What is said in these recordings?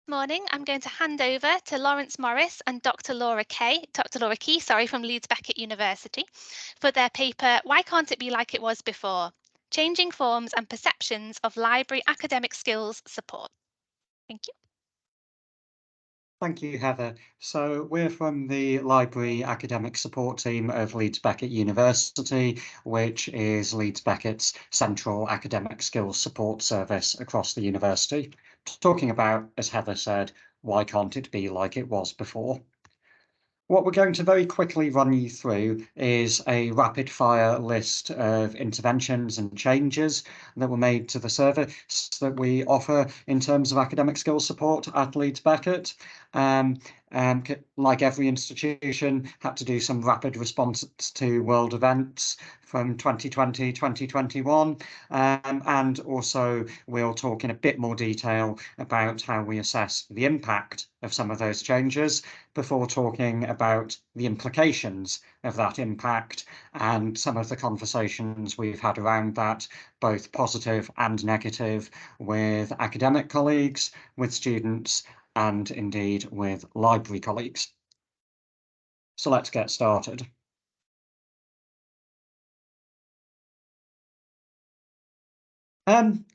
Morning, I'm going to hand over to Laurence Morris and Dr. Laura Key, from Leeds Beckett University, for their paper, Why Can't It Be Like It Was Before? Changing Forms and Perceptions of Library Academic Skills Support. Thank you. Thank you, Heather. So we're from the Library Academic Support Team of Leeds Beckett University, which is Leeds Beckett's central academic skills support service across the university, talking about, as Heather said, why can't it be like it was before? What we're going to very quickly run you through is a rapid fire list of interventions and changes that were made to the service that we offer in terms of academic skills support at Leeds Beckett. Like every institution, had to do some rapid responses to world events from 2020, 2021. And also we'll talk in a bit more detail about how we assess the impact of some of those changes before talking about the implications of that impact and some of the conversations we've had around that, both positive and negative, with academic colleagues, with students, and indeed with library colleagues. So let's get started.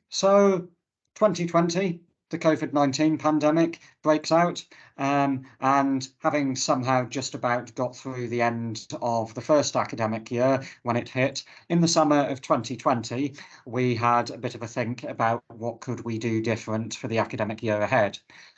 So 2020, the COVID-19 pandemic breaks out, and having somehow just about got through the end of the first academic year when it hit, in the summer of 2020, we had a bit of a think about what could we do different for the academic year ahead.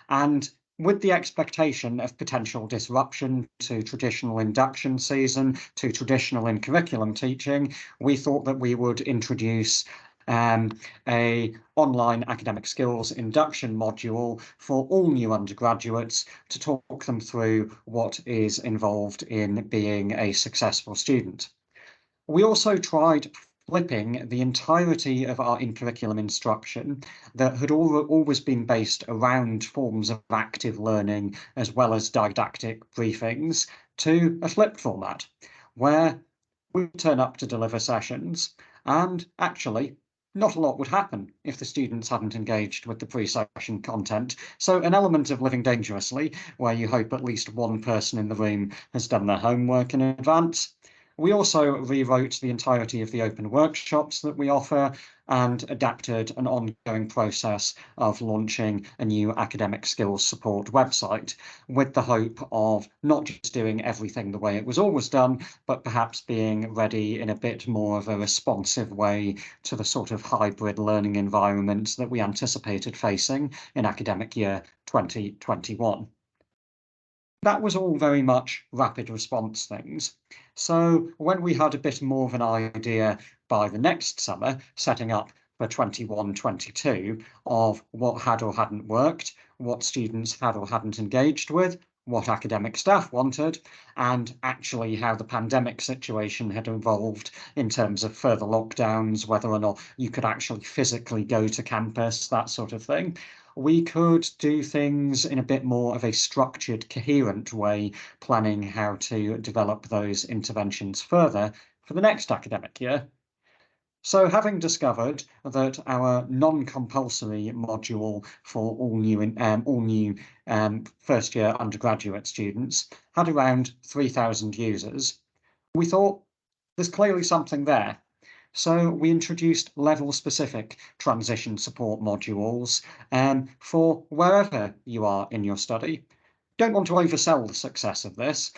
And with the expectation of potential disruption to traditional induction season, to traditional in-curriculum teaching, we thought that we would introduce a online academic skills induction module for all new undergraduates to talk them through what is involved in being a successful student. We also tried flipping the entirety of our in-curriculum instruction that had always been based around forms of active learning as well as didactic briefings to a flipped format where we turn up to deliver sessions and actually not a lot would happen if the students hadn't engaged with the pre-session content. So an element of living dangerously, where you hope at least one person in the room has done their homework in advance. We also rewrote the entirety of the open workshops that we offer and adapted an ongoing process of launching a new academic skills support website with the hope of not just doing everything the way it was always done, but perhaps being ready in a bit more of a responsive way to the sort of hybrid learning environments that we anticipated facing in academic year 2021. That was all very much rapid response things. So when we had a bit more of an idea by the next summer, setting up for 21-22 of what had or hadn't worked, what students had or hadn't engaged with, what academic staff wanted, and actually how the pandemic situation had evolved in terms of further lockdowns, whether or not you could actually physically go to campus, that sort of thing. We could do things in a bit more of a structured, coherent way, planning how to develop those interventions further for the next academic year. So having discovered that our non-compulsory module for all new first-year undergraduate students had around 3,000 users, we thought there's clearly something there. So we introduced level-specific transition support modules for wherever you are in your study. Don't want to oversell the success of this.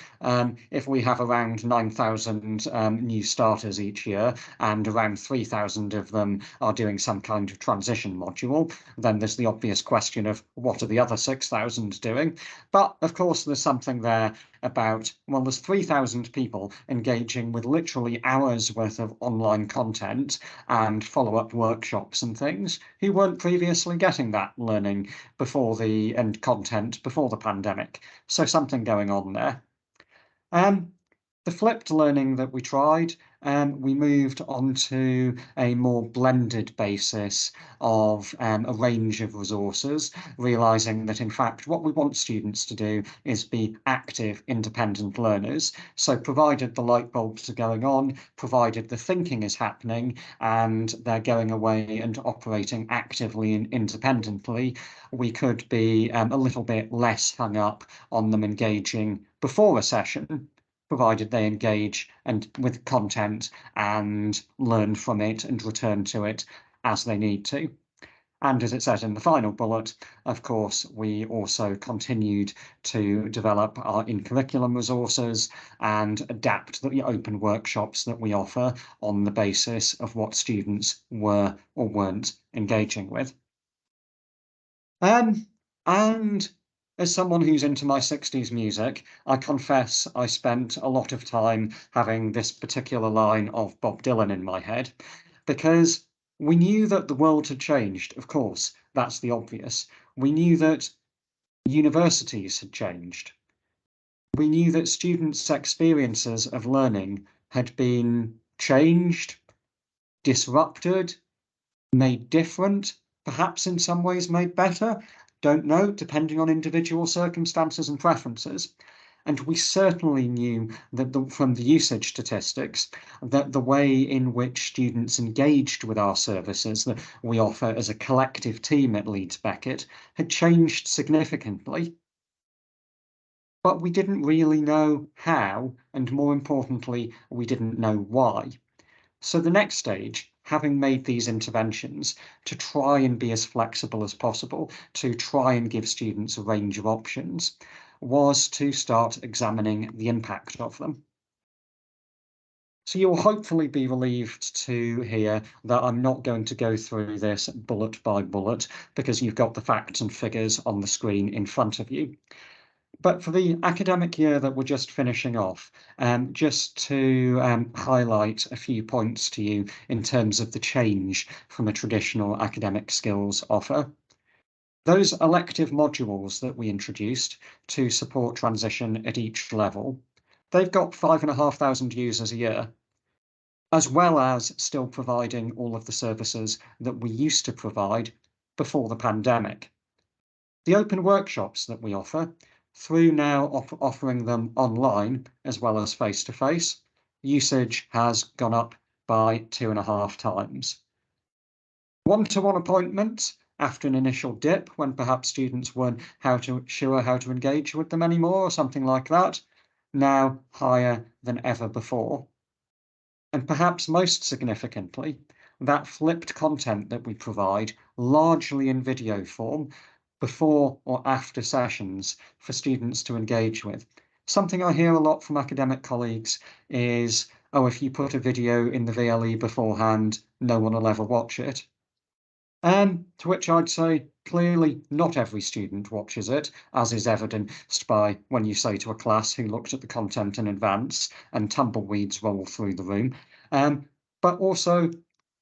If we have around 9,000 new starters each year and around 3,000 of them are doing some kind of transition module, then there's the obvious question of what are the other 6,000 doing? But of course, there's something there about, well, there's 3,000 people engaging with literally hours worth of online content and follow-up workshops and things who weren't previously getting that learning and content before the pandemic. So something going on there. The flipped learning that we tried, we moved on to a more blended basis of a range of resources, realising that in fact what we want students to do is be active, independent learners. So provided the light bulbs are going on, provided the thinking is happening and they're going away and operating actively and independently, we could be a little bit less hung up on them engaging before a session, provided they engage and with content and learn from it and return to it as they need to. And as it says in the final bullet, of course, we also continued to develop our in-curriculum resources and adapt the open workshops that we offer on the basis of what students were or weren't engaging with. And as someone who's into my 60s music, I confess I spent a lot of time having this particular line of Bob Dylan in my head, because we knew that the world had changed, of course, that's the obvious. We knew that universities had changed. We knew that students' experiences of learning had been changed, disrupted, made different, perhaps in some ways made better, don't know, depending on individual circumstances and preferences. And we certainly knew that from the usage statistics, that the way in which students engaged with our services that we offer as a collective team at Leeds Beckett had changed significantly. But we didn't really know how, and more importantly, we didn't know why. So the next stage, having made these interventions to try and be as flexible as possible, to try and give students a range of options, was to start examining the impact of them. So you'll hopefully be relieved to hear that I'm not going to go through this bullet by bullet, because you've got the facts and figures on the screen in front of you. But for the academic year that we're just finishing off, just to highlight a few points to you in terms of the change from a traditional academic skills offer. Those elective modules that we introduced to support transition at each level, they've got 5,500 users a year, as well as still providing all of the services that we used to provide before the pandemic. The open workshops that we offer, through now offering them online as well as face-to-face, usage has gone up by 2.5 times. One-to-one appointments, after an initial dip when perhaps students weren't sure how to engage with them anymore or something like that, now higher than ever before. And perhaps most significantly, that flipped content that we provide, largely in video form, before or after sessions for students to engage with. Something I hear a lot from academic colleagues is, oh, if you put a video in the VLE beforehand, no one will ever watch it. To which I'd say, clearly not every student watches it, as is evidenced by when you say to a class who looked at the content in advance and tumbleweeds roll through the room, but also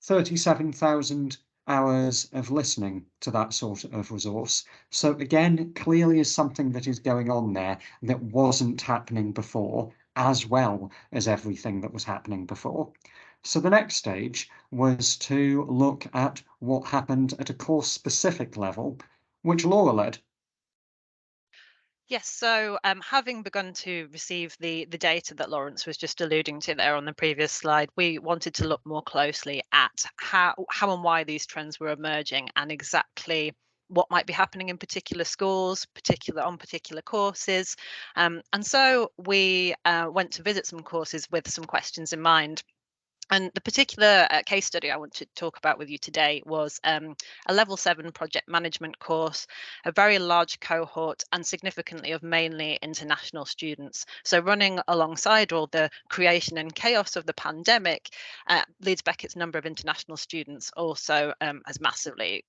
37,000 hours of listening to that sort of resource. So again, clearly is something that is going on there that wasn't happening before, as well as everything that was happening before. So the next stage was to look at what happened at a course-specific level, which Laura led. Yes, so having begun to receive the data that Laurence was just alluding to there on the previous slide, we wanted to look more closely at how and why these trends were emerging and exactly what might be happening in particular schools, on particular courses. And so we went to visit some courses with some questions in mind. And the particular case study I want to talk about with you today was a level 7 project management course, a very large cohort and significantly of mainly international students. So running alongside all the creation and chaos of the pandemic, Leeds Beckett's number of international students also has massively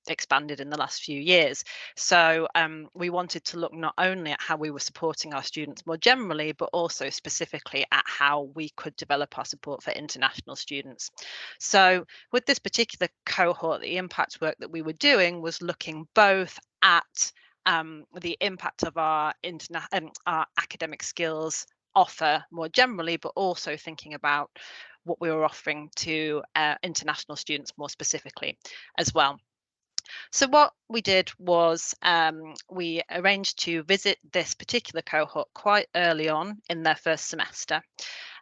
expanded in the last few years. So we wanted to look not only at how we were supporting our students more generally, but also specifically at how we could develop our support for international students. So with this particular cohort, the impact work that we were doing was looking both at the impact of our academic skills offer more generally, but also thinking about what we were offering to international students more specifically as well. So what we did was we arranged to visit this particular cohort quite early on in their first semester.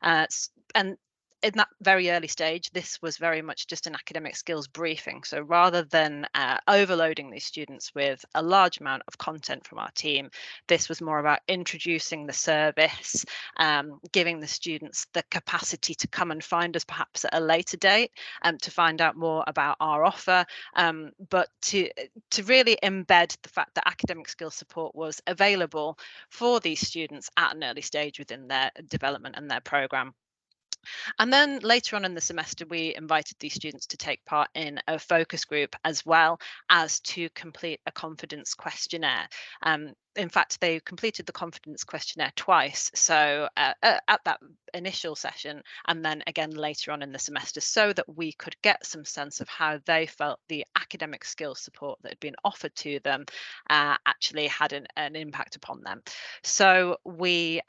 And in that very early stage, this was very much just an academic skills briefing. So rather than overloading these students with a large amount of content from our team, this was more about introducing the service, giving the students the capacity to come and find us perhaps at a later date, to find out more about our offer, but to really embed the fact that academic skills support was available for these students at an early stage within their development and their programme. And then later on in the semester, we invited these students to take part in a focus group as well as to complete a confidence questionnaire. In fact, they completed the confidence questionnaire twice. So at that initial session and then again later on in the semester, so that we could get some sense of how they felt the academic skills support that had been offered to them actually had an impact upon them. So we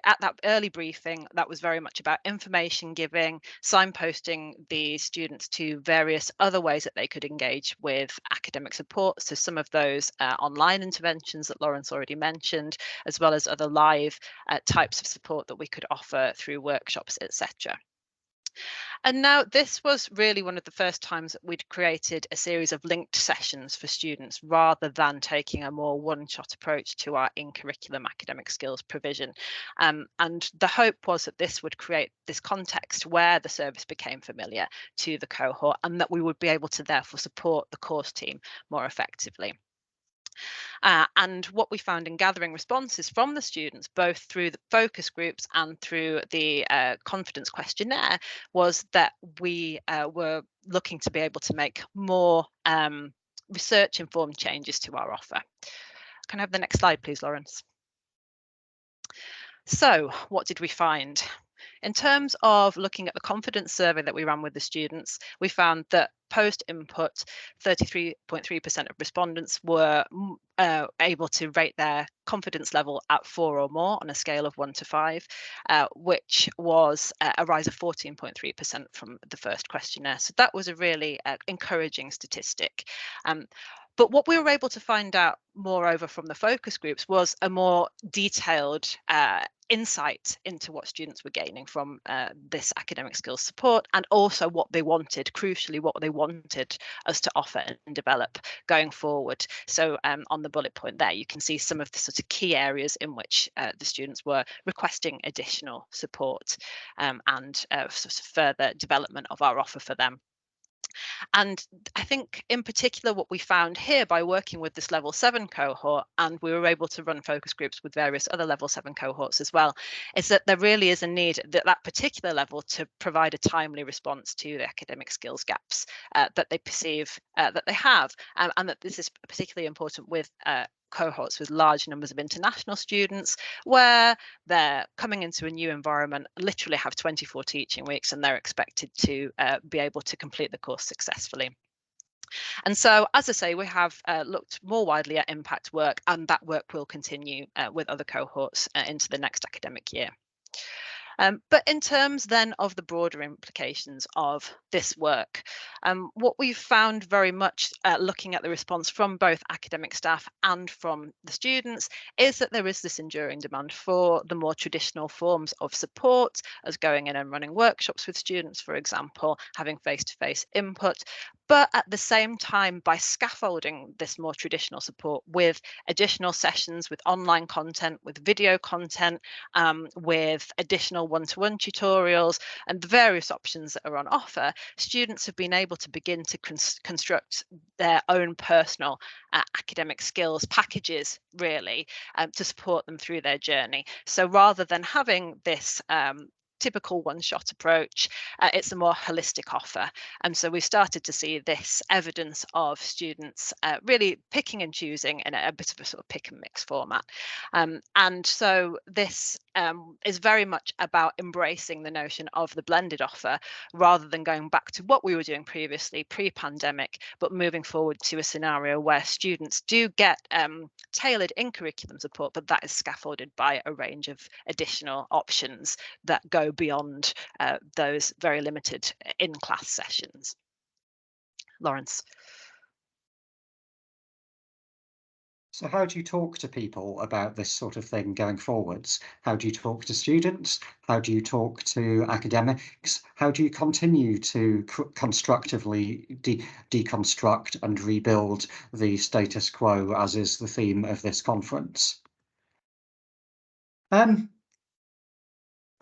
at that early briefing, that was very much about information giving, signposting the students to various other ways that they could engage with academic support. So some of those online interventions that Laurence already mentioned, as well as other live types of support that we could offer through workshops, etc. And now this was really one of the first times that we'd created a series of linked sessions for students rather than taking a more one-shot approach to our in-curriculum academic skills provision. And the hope was that this would create this context where the service became familiar to the cohort and that we would be able to therefore support the course team more effectively. And what we found in gathering responses from the students, both through the focus groups and through the confidence questionnaire, was that we were looking to be able to make more research-informed changes to our offer. Can I have the next slide, please, Laurence? So what did we find? In terms of looking at the confidence survey that we ran with the students, we found that post-input, 33.3% of respondents were able to rate their confidence level at 4 or more on a scale of 1 to 5, which was a rise of 14.3% from the first questionnaire. So that was a really encouraging statistic. But what we were able to find out, moreover, from the focus groups was a more detailed insight into what students were gaining from this academic skills support, and also what they wanted, crucially, what they wanted us to offer and develop going forward. So on the bullet point there, you can see some of the sort of key areas in which the students were requesting additional support and sort of further development of our offer for them. And I think in particular what we found here by working with this level 7 cohort, and we were able to run focus groups with various other level 7 cohorts as well, is that there really is a need at that particular level to provide a timely response to the academic skills gaps that they perceive that they have, and that this is particularly important with cohorts with large numbers of international students, where they're coming into a new environment, literally have 24 teaching weeks, and they're expected to be able to complete the course successfully. And so, as I say, we have looked more widely at impact work, and that work will continue with other cohorts into the next academic year. But in terms then of the broader implications of this work, what we've found very much looking at the response from both academic staff and from the students is that there is this enduring demand for the more traditional forms of support, as going in and running workshops with students, for example, having face-to-face input, but at the same time, by scaffolding this more traditional support with additional sessions, with online content, with video content, with additional one-to-one tutorials and the various options that are on offer, students have been able to begin to construct their own personal academic skills packages, really, to support them through their journey. So rather than having this typical one-shot approach. It's a more holistic offer. And so we started to see this evidence of students really picking and choosing in a bit of a sort of pick and mix format. And so this is very much about embracing the notion of the blended offer rather than going back to what we were doing previously, pre-pandemic, but moving forward to a scenario where students do get tailored in-curriculum support, but that is scaffolded by a range of additional options that go beyond those very limited in-class sessions. Laurence. So how do you talk to people about this sort of thing going forwards? How do you talk to students? How do you talk to academics? How do you continue to constructively deconstruct and rebuild the status quo, as is the theme of this conference?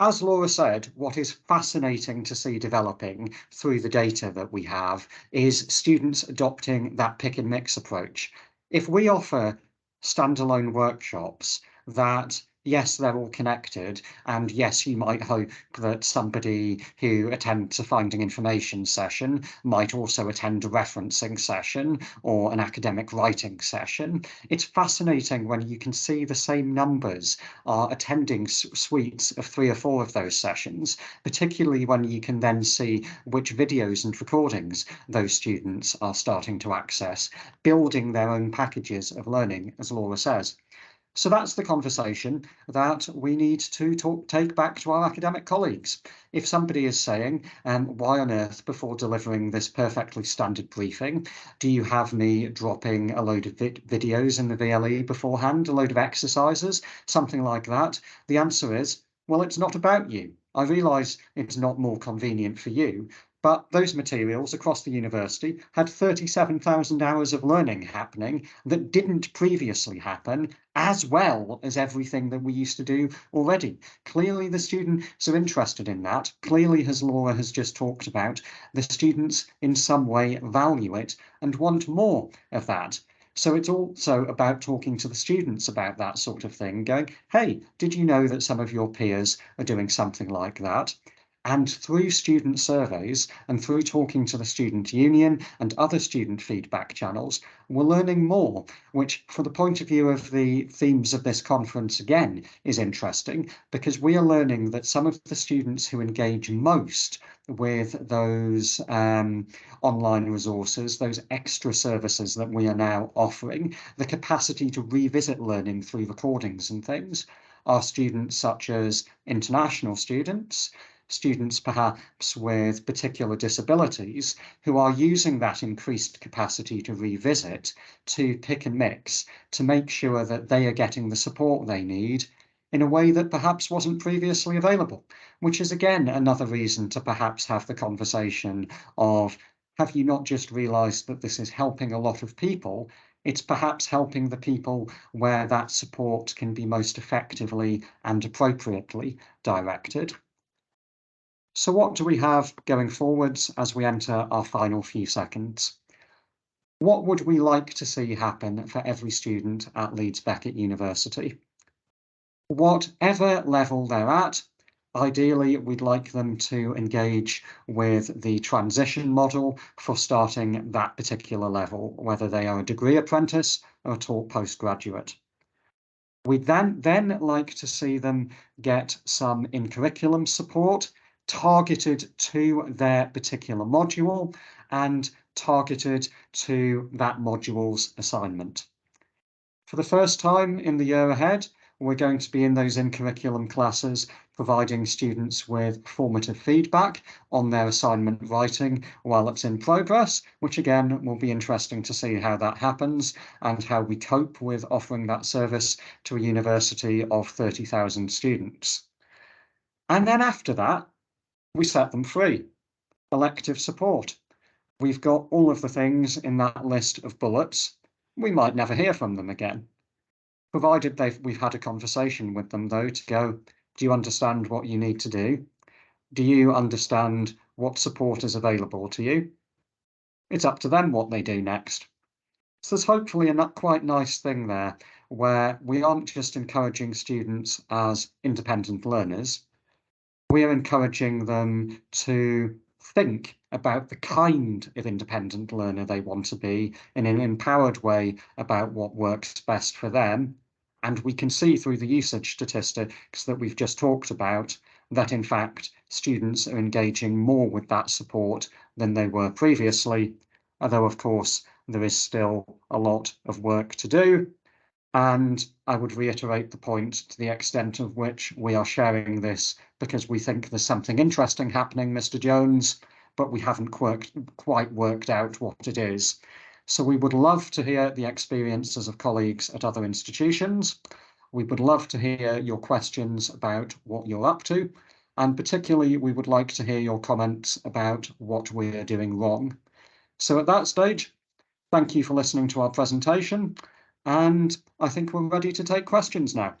As Laura said, what is fascinating to see developing through the data that we have is students adopting that pick and mix approach. If we offer standalone workshops that, yes, they're all connected, and yes, you might hope that somebody who attends a finding information session might also attend a referencing session or an academic writing session. It's fascinating when you can see the same numbers are attending suites of 3 or 4 of those sessions, particularly when you can then see which videos and recordings those students are starting to access, building their own packages of learning, as Laura says. So that's the conversation that we need to take back to our academic colleagues. If somebody is saying, why on earth, before delivering this perfectly standard briefing, do you have me dropping a load of videos in the VLE beforehand, a load of exercises, something like that? The answer is, well, it's not about you. I realise it's not more convenient for you, but those materials across the university had 37,000 hours of learning happening that didn't previously happen, as well as everything that we used to do already. Clearly the students are interested in that. Clearly, as Laura has just talked about, the students in some way value it and want more of that. So it's also about talking to the students about that sort of thing, going, hey, did you know that some of your peers are doing something like that? And through student surveys and through talking to the student union and other student feedback channels, we're learning more, which for the point of view of the themes of this conference again is interesting, because we are learning that some of the students who engage most with those online resources, those extra services that we are now offering, the capacity to revisit learning through recordings and things, are students such as international students, students perhaps with particular disabilities who are using that increased capacity to revisit, to pick and mix, to make sure that they are getting the support they need in a way that perhaps wasn't previously available, which is again another reason to perhaps have the conversation of, have you not just realised that this is helping a lot of people? It's perhaps helping the people where that support can be most effectively and appropriately directed. So what do we have going forwards as we enter our final few seconds? What would we like to see happen for every student at Leeds Beckett University? Whatever level they're at, ideally we'd like them to engage with the transition model for starting that particular level, whether they are a degree apprentice or a taught postgraduate. We'd then like to see them get some in-curriculum support targeted to their particular module and targeted to that module's assignment. For the first time in the year ahead, we're going to be in those in-curriculum classes providing students with formative feedback on their assignment writing while it's in progress, which again will be interesting to see how that happens and how we cope with offering that service to a university of 30,000 students. And then after that, we set them free. Elective support. We've got all of the things in that list of bullets. We might never hear from them again. Provided we've had a conversation with them, though, to go, do you understand what you need to do? Do you understand what support is available to you? It's up to them what they do next. So there's hopefully a quite nice thing there, where we aren't just encouraging students as independent learners, we're encouraging them to think about the kind of independent learner they want to be in an empowered way about what works best for them. And we can see through the usage statistics that we've just talked about that, in fact, students are engaging more with that support than they were previously, although, of course, there is still a lot of work to do. And I would reiterate the point to the extent of which we are sharing this because we think there's something interesting happening, Mr. Jones, but we haven't quite worked out what it is. So we would love to hear the experiences of colleagues at other institutions. We would love to hear your questions about what you're up to. And particularly, we would like to hear your comments about what we're doing wrong. So at that stage, thank you for listening to our presentation. And I think we're ready to take questions now.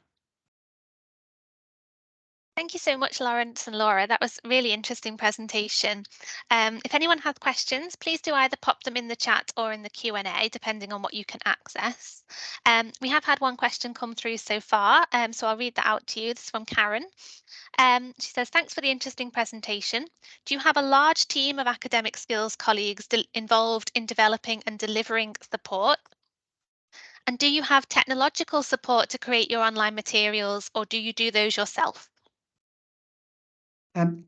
Thank you so much, Laurence and Laura. That was a really interesting presentation. If anyone has questions, please do either pop them in the chat or in the Q&A, depending on what you can access. We have had one question come through so far, so I'll read that out to you. This is from Karen. She says, thanks for the interesting presentation. Do you have a large team of academic skills colleagues involved in developing and delivering support? And do you have technological support to create your online materials, or do you do those yourself?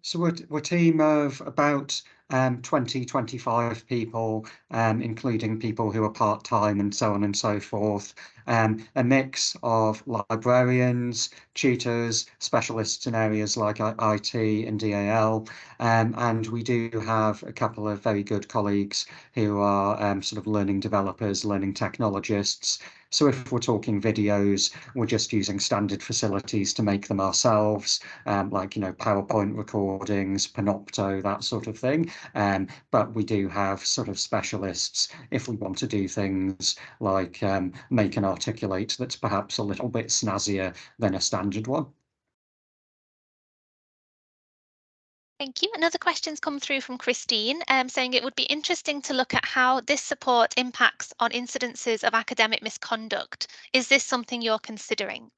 So we're a team of about 20, 25 people, including people who are part-time and so on and so forth. A mix of librarians, tutors, specialists in areas like IT and DAL, and we do have a couple of very good colleagues who are sort of learning developers, learning technologists. So if we're talking videos, we're just using standard facilities to make them ourselves, like, PowerPoint recordings, Panopto, that sort of thing. But we do have sort of specialists if we want to do things like make an articulate that's perhaps a little bit snazzier than a standard one. Thank you. Another question's come through from Christine, saying it would be interesting to look at how this support impacts on incidences of academic misconduct. Is this something you're considering?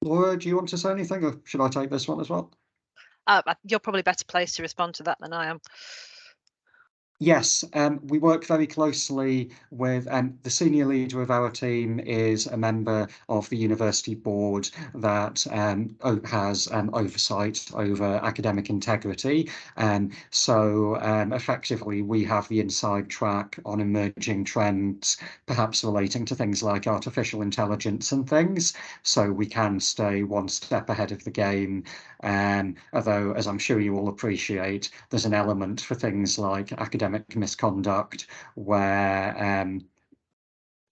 Laura, do you want to say anything, or should I take this one as well? You're probably better placed to respond to that than I am. Yes, we work very closely with the senior leader of our team is a member of the university board that has oversight over academic integrity. So effectively, we have the inside track on emerging trends, perhaps relating to things like artificial intelligence and things. So we can stay one step ahead of the game. Although, as I'm sure you all appreciate, there's an element for things like academic misconduct where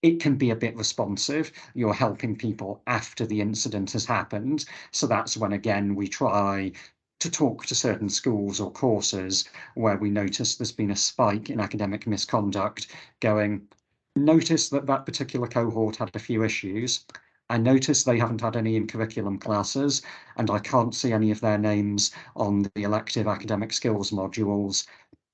it can be a bit responsive. You're helping people after the incident has happened. So that's when, again, we try to talk to certain schools or courses where we notice there's been a spike in academic misconduct, going, notice that that particular cohort had a few issues. I notice they haven't had any in curriculum classes, and I can't see any of their names on the elective academic skills modules.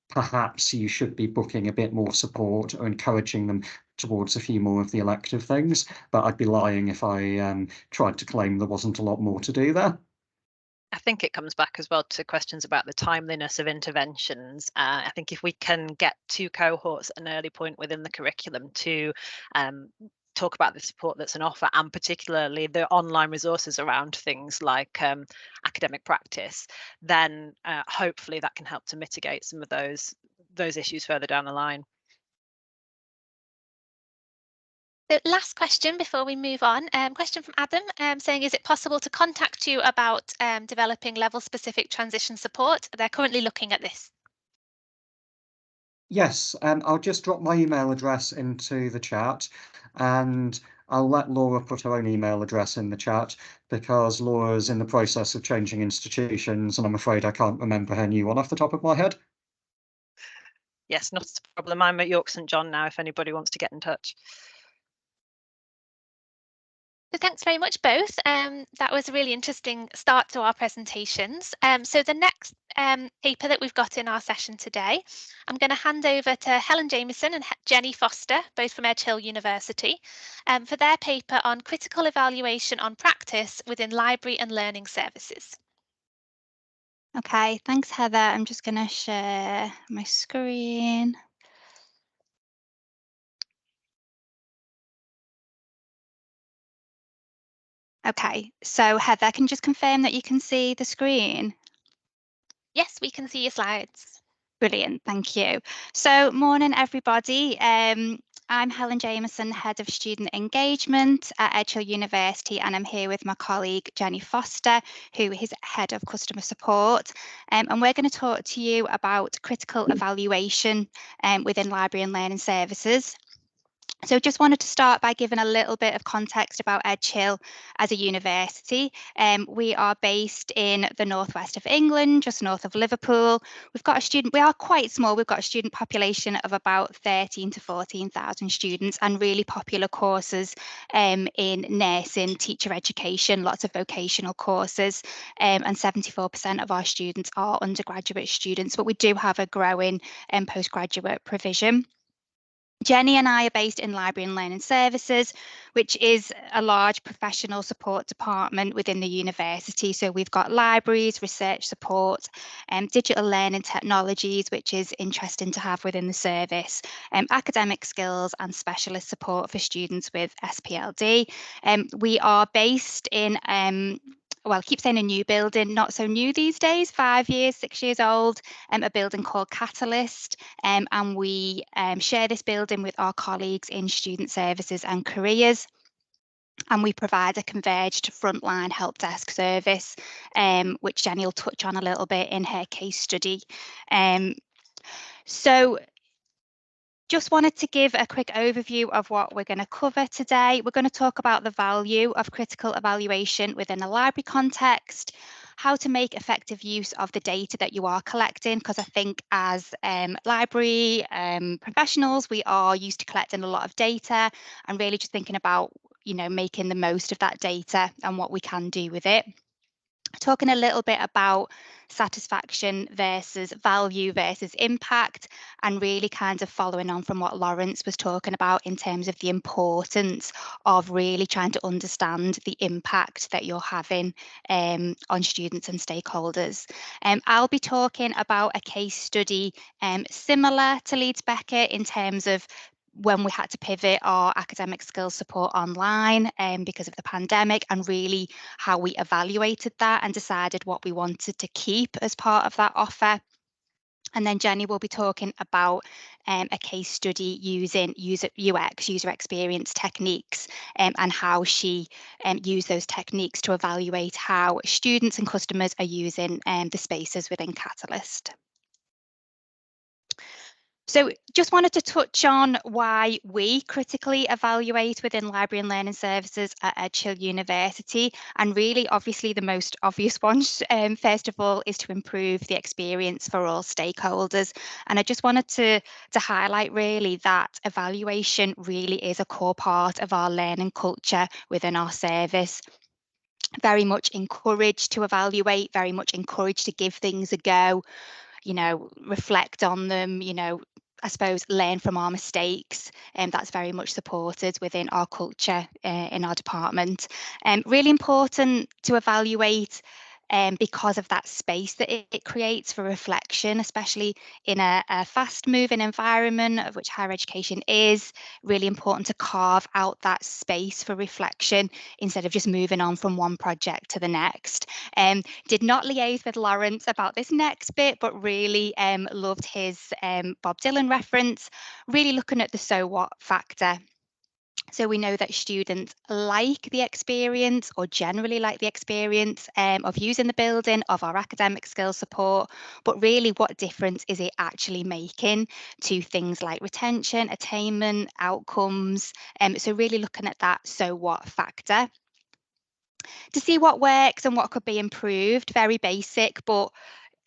Perhaps you should be booking a bit more support or encouraging them towards a few more of the elective things, but I'd be lying if I tried to claim there wasn't a lot more to do there. I think it comes back as well to questions about the timeliness of interventions. I think if we can get two cohorts at an early point within the curriculum to talk about the support that's on offer, and particularly the online resources around things like academic practice, then hopefully that can help to mitigate some of those issues further down the line. So last question before we move on. Question from Adam saying, is it possible to contact you about developing level-specific transition support? They're currently looking at this. Yes, I'll just drop my email address into the chat, and I'll let Laura put her own email address in the chat because Laura's in the process of changing institutions, and I'm afraid I can't remember her new one off the top of my head. Yes, not a problem. I'm at York St John now if anybody wants to get in touch. So thanks very much both. That was a really interesting start to our presentations. So the next paper that we've got in our session today, I'm going to hand over to Helen Jamieson and Jenny Foster, both from Edge Hill University, for their paper on critical evaluation on practice within library and learning services. Okay, thanks Heather. I'm just going to share my screen. Okay, so Heather, can you just confirm that you can see the screen? Yes, we can see your slides. Brilliant, thank you. So morning everybody. I'm Helen Jamieson, Head of Student Engagement at Edge Hill University, and I'm here with my colleague Jenny Foster, who is Head of Customer Support. And we're going to talk to you about critical evaluation within library and learning services. So just wanted to start by giving a little bit of context about Edge Hill as a university. We are based in the northwest of England, just north of Liverpool. We are quite small, we've got a student population of about 13 to 14,000 students, and really popular courses in nursing, teacher education, lots of vocational courses, and 74% of our students are undergraduate students, but we do have a growing postgraduate provision. Jenny and I are based in Library and Learning Services, which is a large professional support department within the university. So we've got libraries, research support, digital learning technologies, which is interesting to have within the service, academic skills and specialist support for students with SPLD. We are based in well, I keep saying a new building, not so new these days, 5 years, 6 years old, a building called Catalyst, and we share this building with our colleagues in student services and careers. And we provide a converged frontline help desk service, which Jenny will touch on a little bit in her case study. So just wanted to give a quick overview of what we're going to cover today. We're going to talk about the value of critical evaluation within a library context, how to make effective use of the data that you are collecting, because I think as library professionals, we are used to collecting a lot of data and really just thinking about, making the most of that data and what we can do with it. Talking a little bit about satisfaction versus value versus impact, and really kind of following on from what Laurence was talking about in terms of the importance of really trying to understand the impact that you're having on students and stakeholders. I'll be talking about a case study similar to Leeds Beckett in terms of when we had to pivot our academic skills support online because of the pandemic, and really how we evaluated that and decided what we wanted to keep as part of that offer. And then Jenny will be talking about a case study using user experience techniques, and how she used those techniques to evaluate how students and customers are using the spaces within Catalyst. So just wanted to touch on why we critically evaluate within library and learning services at Edge Hill University. And really, obviously, the most obvious one, first of all, is to improve the experience for all stakeholders. And I just wanted to highlight really that evaluation really is a core part of our learning culture within our service. Very much encouraged to evaluate, very much encouraged to give things a go, reflect on them, I suppose learn from our mistakes, and that's very much supported within our culture in our department. Really important to evaluate because of that space that it creates for reflection, especially in a fast-moving environment, of which higher education is. Really important to carve out that space for reflection instead of just moving on from one project to the next. Did not liaise with Laurence about this next bit, but really loved his Bob Dylan reference, really looking at the so what factor. So we know that students like the experience, or generally like the experience of using the building, of our academic skills support, but really what difference is it actually making to things like retention, attainment, outcomes? So really looking at that so what factor to see what works and what could be improved. Very basic, but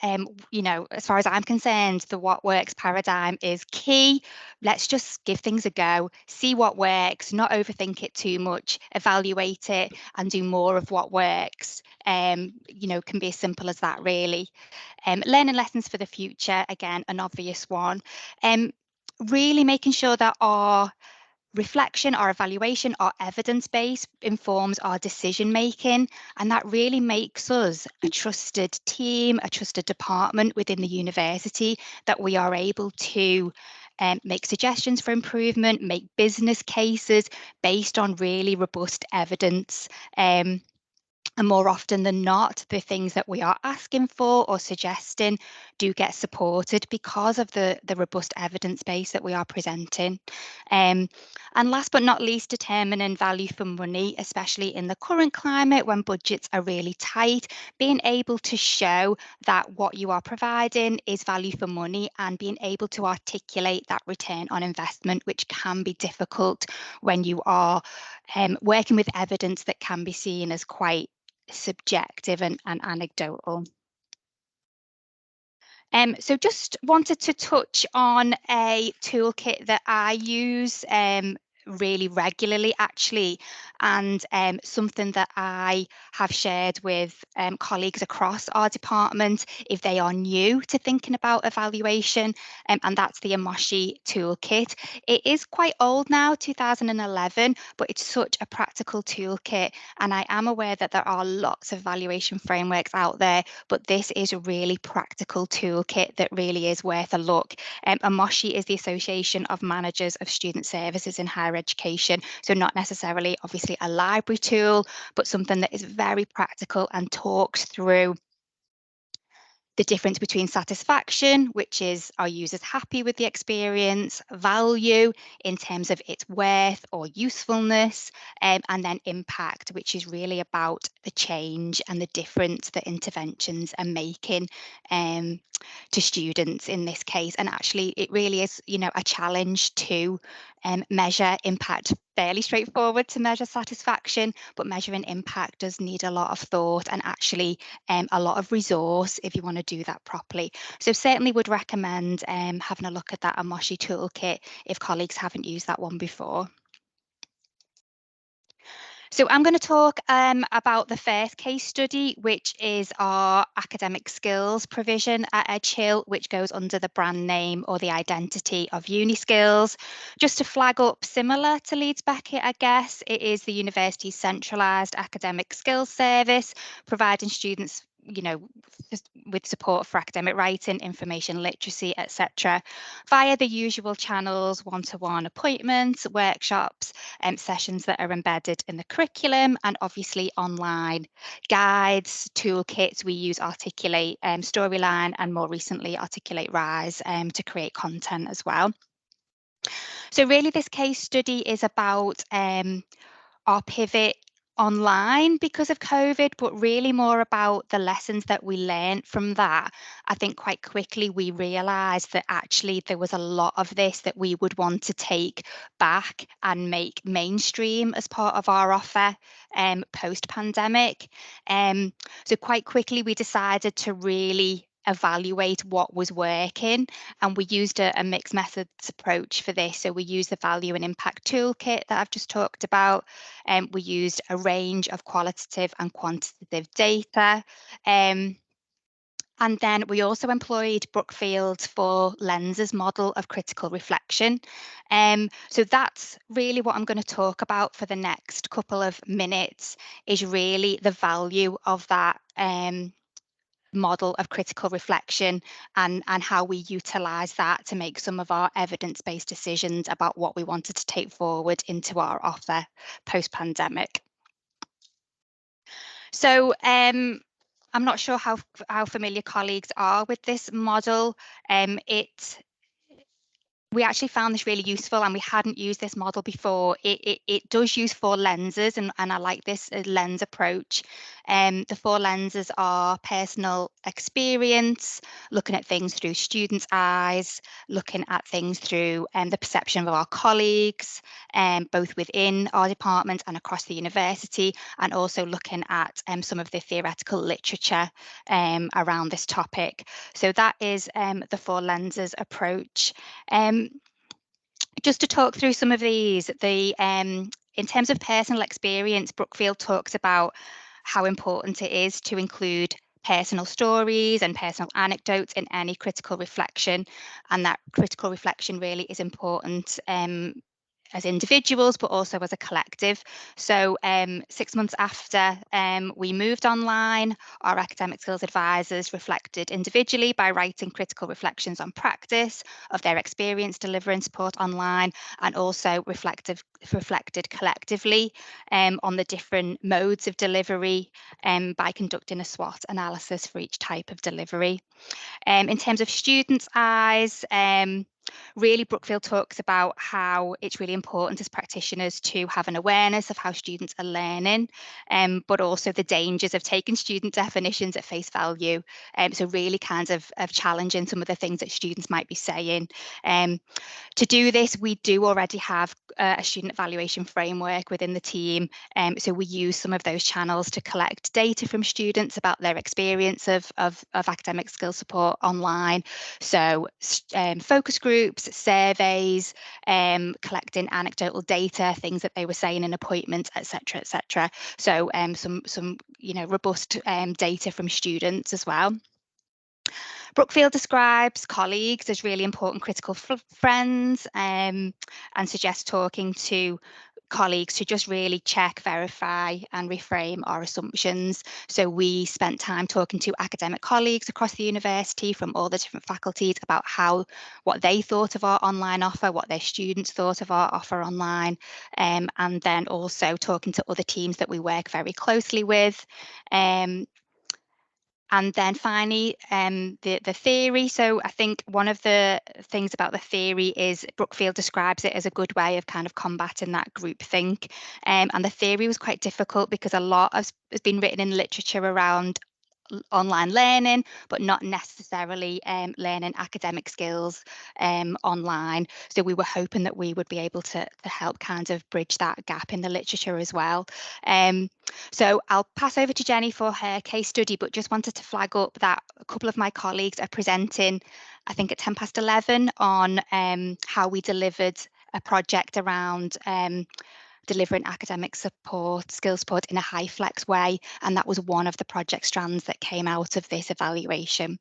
you know, as far as I'm concerned, the what works paradigm is key. Let's just give things a go, see what works, not overthink it too much, evaluate it and do more of what works. You know, can be as simple as that, really. Learning lessons for the future, again, an obvious one. Really making sure that our reflection, our evaluation, our evidence base informs our decision making, and that really makes us a trusted team, a trusted department within the university, that we are able to make suggestions for improvement, make business cases based on really robust evidence. And more often than not, the things that we are asking for or suggesting do get supported because of the robust evidence base that we are presenting. And last but not least, determining value for money, especially in the current climate when budgets are really tight, being able to show that what you are providing is value for money and being able to articulate that return on investment, which can be difficult when you are working with evidence that can be seen as quite subjective and anecdotal. So just wanted to touch on a toolkit that I use really regularly, actually, and something that I have shared with colleagues across our department if they are new to thinking about evaluation, and that's the Emoshi toolkit. It is quite old now, 2011, but it's such a practical toolkit, and I am aware that there are lots of evaluation frameworks out there, but this is a really practical toolkit that really is worth a look. Emoshi is the Association of Managers of Student Services in Higher Education, so not necessarily obviously a library tool, but something that is very practical and talks through the difference between satisfaction, which is are users happy with the experience, value in terms of its worth or usefulness, and then impact, which is really about the change and the difference that interventions are making to students in this case. And actually it really is, you know, a challenge to measure impact. Fairly straightforward to measure satisfaction, but measuring impact does need a lot of thought and actually a lot of resource if you want to do that properly. So certainly would recommend having a look at that Emoshi toolkit if colleagues haven't used that one before. So I'm going to talk about the first case study, which is our academic skills provision at Edge Hill, which goes under the brand name or the identity of Uniskills. Just to flag up, similar to Leeds Beckett, I guess, it is the university's centralised academic skills service, providing students, you know, with support for academic writing, information literacy, etc., via the usual channels, one-to-one appointments, workshops, sessions that are embedded in the curriculum, and obviously online guides, toolkits. We use Articulate Storyline and more recently Articulate Rise to create content as well. So really this case study is about our pivot online because of COVID, but really more about the lessons that we learned from that. I think quite quickly we realised that actually there was a lot of this that we would want to take back and make mainstream as part of our offer post-pandemic. So quite quickly we decided to really evaluate what was working, and we used a mixed methods approach for this. So we used the value and impact toolkit that I've just talked about, and we used a range of qualitative and quantitative data, and then we also employed Brookfield's 4 lenses model of critical reflection. So that's really what I'm going to talk about for the next couple of minutes, is really the value of that model of critical reflection and how we utilise that to make some of our evidence-based decisions about what we wanted to take forward into our offer post-pandemic. So I'm not sure how familiar colleagues are with this model. It we actually found this really useful, and we hadn't used this model before. It does use 4 lenses, and I like this lens approach. The 4 lenses are personal experience, looking at things through students' eyes, looking at things through the perception of our colleagues, both within our department and across the university, and also looking at some of the theoretical literature around this topic. So that is the 4 lenses approach. Just to talk through some of these, in terms of personal experience, Brookfield talks about how important it is to include personal stories and personal anecdotes in any critical reflection, and that critical reflection really is important as individuals, but also as a collective. So 6 months after we moved online, our academic skills advisors reflected individually by writing critical reflections on practice of their experience delivering support online, and also reflected collectively on the different modes of delivery by conducting a SWOT analysis for each type of delivery. In terms of students' eyes, really Brookfield talks about how it's really important as practitioners to have an awareness of how students are learning, but also the dangers of taking student definitions at face value. So really kind of challenging some of the things that students might be saying. To do this, we do already have a student evaluation framework within the team. So we use some of those channels to collect data from students about their experience of academic skills support online. So focus groups, surveys, collecting anecdotal data, things that they were saying in appointments, etc., etc. So some robust data from students as well. Brookfield describes colleagues as really important critical friends and suggests talking to colleagues to just really check, verify and reframe our assumptions. So we spent time talking to academic colleagues across the university from all the different faculties about what they thought of our online offer, what their students thought of our offer online, and then also talking to other teams that we work very closely with. And then finally, the theory. So I think one of the things about the theory is Brookfield describes it as a good way of kind of combating that groupthink. And the theory was quite difficult because a lot has been written in literature around online learning, but not necessarily learning academic skills online. So we were hoping that we would be able to help kind of bridge that gap in the literature as well. So I'll pass over to Jenny for her case study, but just wanted to flag up that a couple of my colleagues are presenting, I think at 11:10 on how we delivered a project around delivering academic support, skill support in a high flex way. And that was one of the project strands that came out of this evaluation.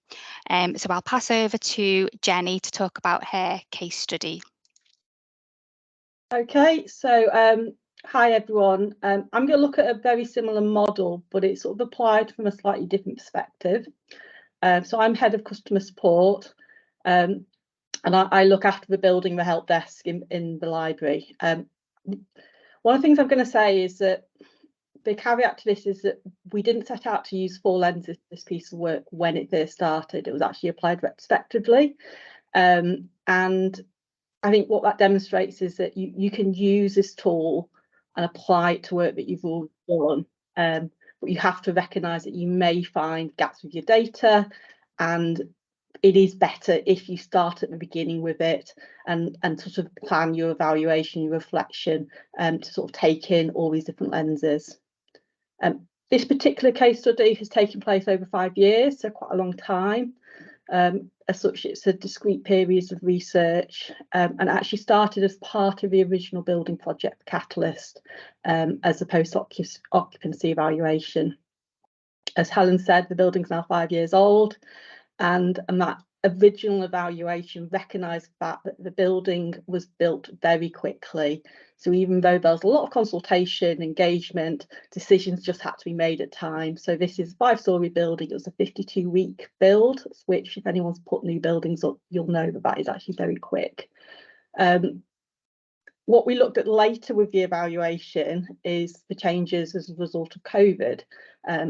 So I'll pass over to Jenny to talk about her case study. Okay, so hi everyone. I'm going to look at a very similar model, but it's sort of applied from a slightly different perspective. So I'm head of customer support, and I look after the building, the help desk in the library. One of the things I'm going to say is that the caveat to this is that we didn't set out to use 4 lenses for this piece of work when it first started. It was actually applied retrospectively. And I think what that demonstrates is that you can use this tool and apply it to work that you've already done. But you have to recognise that you may find gaps with your data, and it is better if you start at the beginning with it and sort of plan your evaluation, your reflection, to sort of take in all these different lenses. This particular case study has taken place over 5 years, so quite a long time. As such, it's a discrete period of research, and actually started as part of the original building project Catalyst as a post-occupancy evaluation. As Helen said, the building's now 5 years old, and that original evaluation recognised that the building was built very quickly. So even though there was a lot of consultation, engagement, decisions just had to be made at time. So this is a 5-storey building. It was a 52-week build, which if anyone's put new buildings up, you'll know that is actually very quick. What we looked at later with the evaluation is the changes as a result of COVID.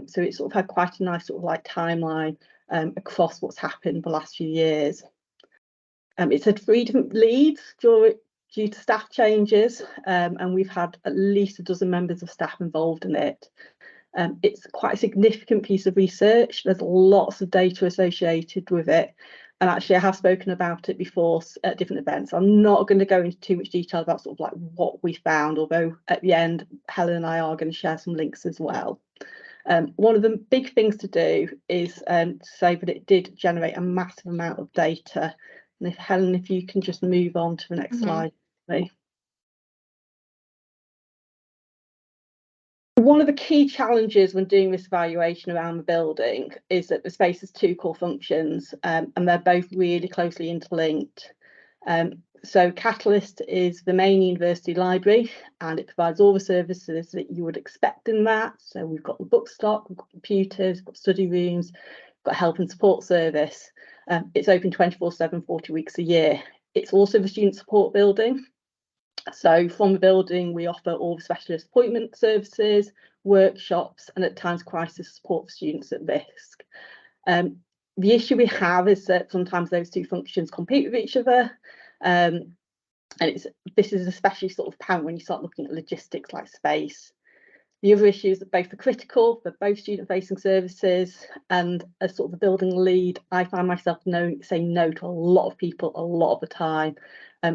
So it sort of had quite a nice sort of like timeline across what's happened the last few years. It's had 3 different leads due to staff changes, and we've had at least a dozen members of staff involved in it. It's quite a significant piece of research. There's lots of data associated with it. And actually, I have spoken about it before at different events. I'm not going to go into too much detail about sort of like what we found, although at the end, Helen and I are going to share some links as well. One of the big things to do is to say that it did generate a massive amount of data. And if Helen, if you can just move on to the next slide, please. One of the key challenges when doing this evaluation around the building is that the space has 2 core functions, and they're both really closely interlinked. So Catalyst is the main university library, and it provides all the services that you would expect in that. So we've got the book stock, we've got computers, we've got study rooms, we've got help and support service. It's open 24/7, 40 weeks a year. It's also the student support building. So from the building, we offer all the specialist appointment services, workshops, and at times crisis support for students at risk. The issue we have is that sometimes those 2 functions compete with each other. And this is especially sort of apparent when you start looking at logistics like space. The other issues that both are critical for both student-facing services, and as sort of a building lead, I find myself saying no to a lot of people a lot of the time.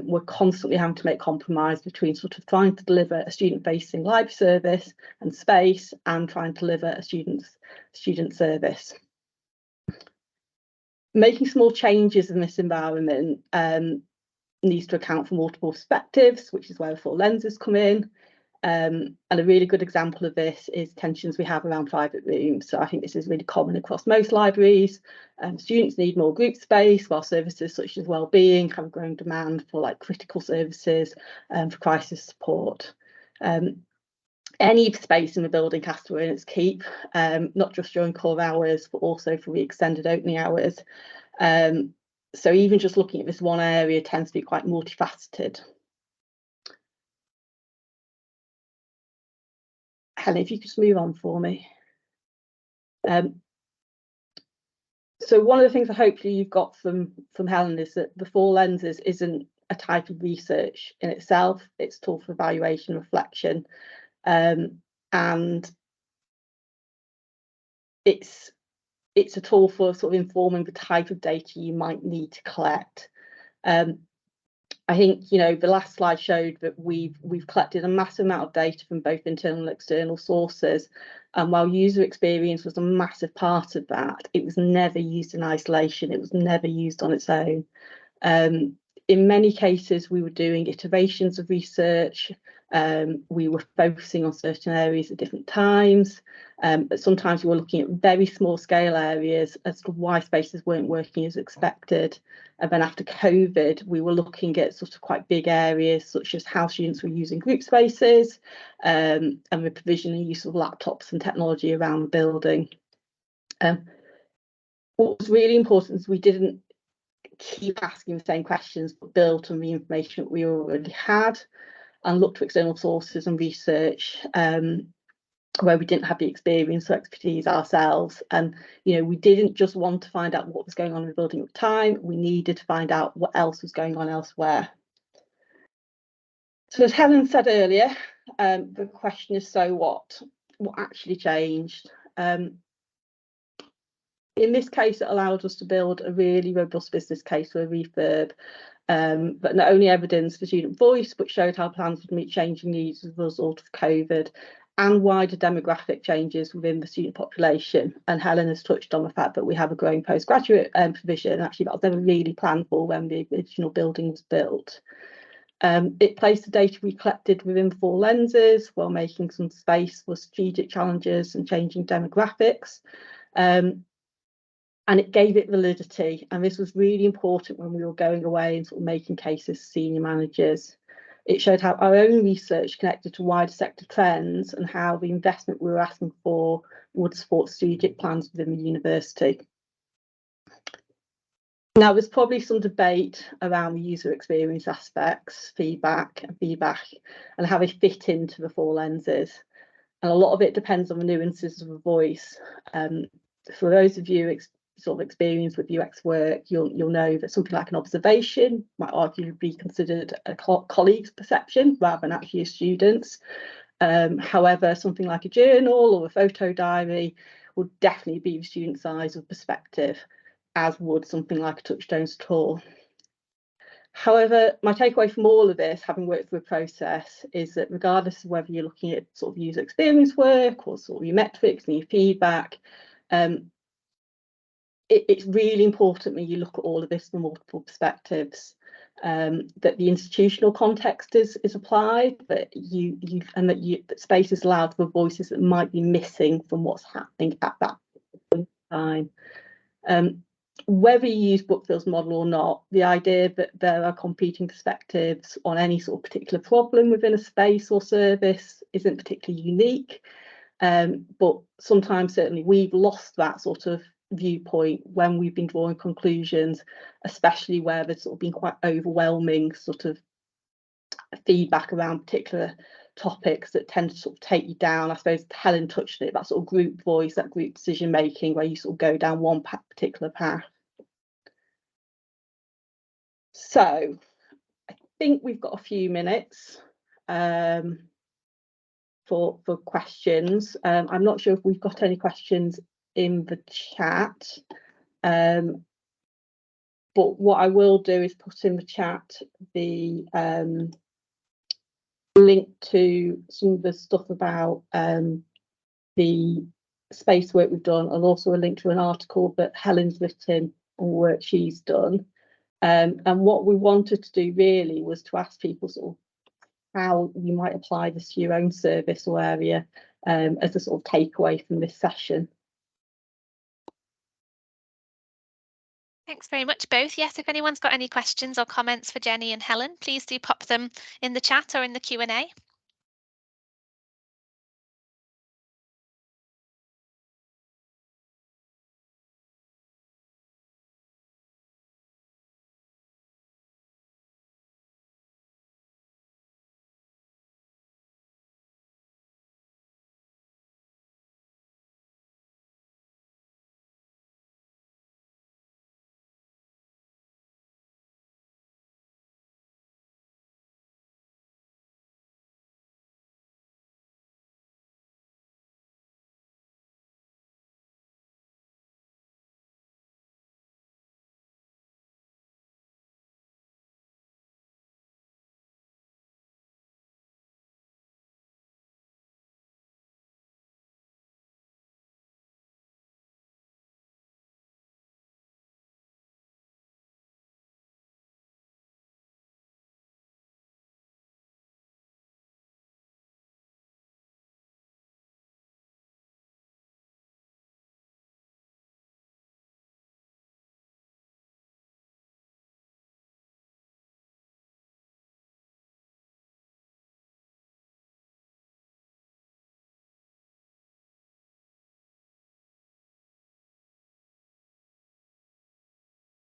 We're constantly having to make compromise between sort of trying to deliver a student-facing library service and space and trying to deliver a student service. Making small changes in this environment needs to account for multiple perspectives, which is where the 4 lenses come in. And a really good example of this is tensions we have around private rooms. So I think this is really common across most libraries. Students need more group space, while services such as wellbeing have a growing demand for like critical services for crisis support. Any space in the building has to earn its keep, not just during core hours, but also for the extended opening hours. So even just looking at this one area tends to be quite multifaceted. Helen, if you could just move on for me. So one of the things that hopefully you've got from Helen is that the 4 lenses isn't a type of research in itself. It's a tool for evaluation, reflection, and it's a tool for sort of informing the type of data you might need to collect. I think, you know, the last slide showed that we've collected a massive amount of data from both internal and external sources. And while user experience was a massive part of that, it was never used in isolation. It was never used on its own. In many cases, we were doing iterations of research. We were focusing on certain areas at different times. But sometimes we were looking at very small scale areas as to why spaces weren't working as expected. And then after COVID, we were looking at sort of quite big areas, such as how students were using group spaces, and the provision and use of laptops and technology around the building. What was really important is we didn't keep asking the same questions, but built on the information that we already had and looked to external sources and research where we didn't have the experience or expertise ourselves. And, you know, we didn't just want to find out what was going on in the building at the time, we needed to find out what else was going on elsewhere. So as Helen said earlier, the question is, so what? What actually changed? In this case, it allowed us to build a really robust business case for a refurb, but not only evidence for student voice, but showed how plans would meet changing needs as a result of COVID and wider demographic changes within the student population. And Helen has touched on the fact that we have a growing postgraduate provision. Actually, that was never really planned for when the original building was built. It placed the data we collected within 4 lenses while making some space for strategic challenges and changing demographics. And it gave it validity, and this was really important when we were going away and sort of making cases to senior managers. It showed how our own research connected to wider sector trends and how the investment we were asking for would support strategic plans within the university. Now, there's probably some debate around the user experience aspects, feedback, and how they fit into the 4 lenses. And a lot of it depends on the nuances of a voice. For those of you sort of experience with UX work, you'll know that something like an observation might arguably be considered a colleague's perception rather than actually a student's. However, something like a journal or a photo diary would definitely be the student's eyes or perspective, as would something like a Touchstones tour. However, my takeaway from all of this, having worked through a process, is that regardless of whether you're looking at sort of user experience work or sort of your metrics and your feedback, it's really important when you look at all of this from multiple perspectives, that the institutional context is applied, that that space is allowed for voices that might be missing from what's happening at that point in time. Whether you use Brookfield's model or not, the idea that there are competing perspectives on any sort of particular problem within a space or service isn't particularly unique, but sometimes certainly we've lost that sort of viewpoint when we've been drawing conclusions, especially where there's sort of been quite overwhelming sort of feedback around particular topics that tend to sort of take you down. I suppose Helen touched on it, that sort of group voice, that group decision making, where you sort of go down one particular path. So I think we've got a few minutes for questions. I'm not sure if we've got any questions in the chat, but what I will do is put in the chat the link to some of the stuff about the space work we've done, and also a link to an article that Helen's written on work she's done. And what we wanted to do really was to ask people sort of how you might apply this to your own service or area, as a sort of takeaway from this session. Thanks very much, both. Yes, if anyone's got any questions or comments for Jenny and Helen, please do pop them in the chat or in the Q&A.